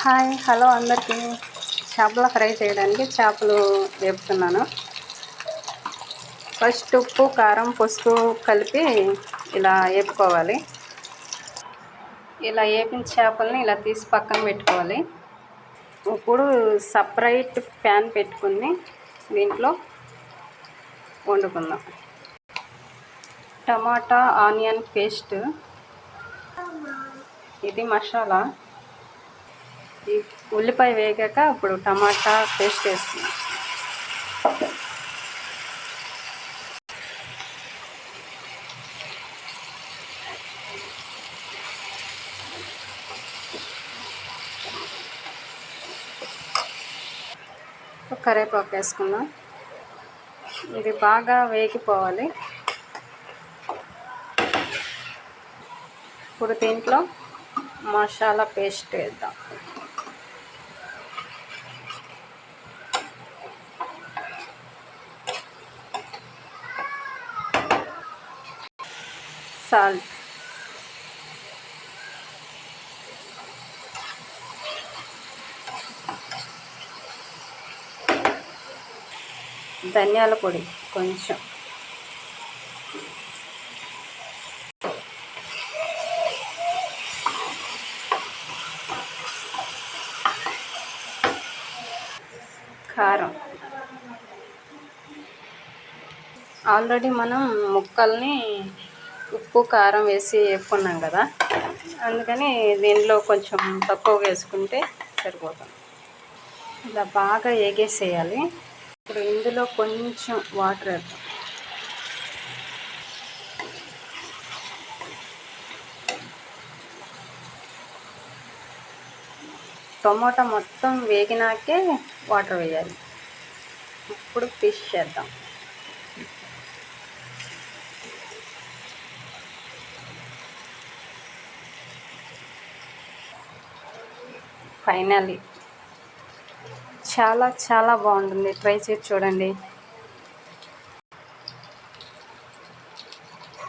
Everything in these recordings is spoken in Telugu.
హాయ్ హలో అందరికీ. చేపల ఫ్రై చేయడానికి చేపలు వేపుతున్నాను. ఫస్ట్ ఉప్పు కారం పసుపు కలిపి ఇలా వేపుకోవాలి. ఇలా వేపిన చేపల్ని ఇలా తీసి పక్కన పెట్టుకోవాలి. ఇప్పుడు సపరేట్ ప్యాన్ పెట్టుకుని దీంట్లో వండుకుందాం. టమాటా ఆనియన్ పేస్ట్, ఇది మసాలా. ఈ ఉల్లిపాయ వేగాక ఇప్పుడు టమాటా పేస్ట్ వేస్తున్నాం. కరివేపాకు వేసుకుందాం. ఇది బాగా వేగిపోవాలి. ఇప్పుడు దీంట్లో మసాలా పేస్ట్ వేద్దాం. సాల్ట్, ధనియాల పొడి కొంచెం, కారం. ఆల్రెడీ మనం ముక్కల్ని ఉప్పు కారం వేసి వేపుకున్నాం కదా, అందుకని దీనిలో కొంచెం తక్కువగా వేసుకుంటే సరిపోతుంది. ఇలా బాగా వేగేసేయాలి. ఇప్పుడు ఇందులో కొంచెం వాటర్ వేద్దాం. టమాటా మొత్తం వేగినాకే వాటర్ వేయాలి. ఇప్పుడు ఫిష్ చేద్దాం. ఫైనల్లీ చాలా చాలా బాగుంటుంది. ట్రై చేసి చూడండి.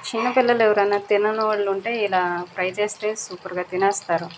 చిన్నపిల్లలు ఎవరైనా తినని వాళ్ళు ఉంటే ఇలా ఫ్రై చేస్తే సూపర్గా తినేస్తారు.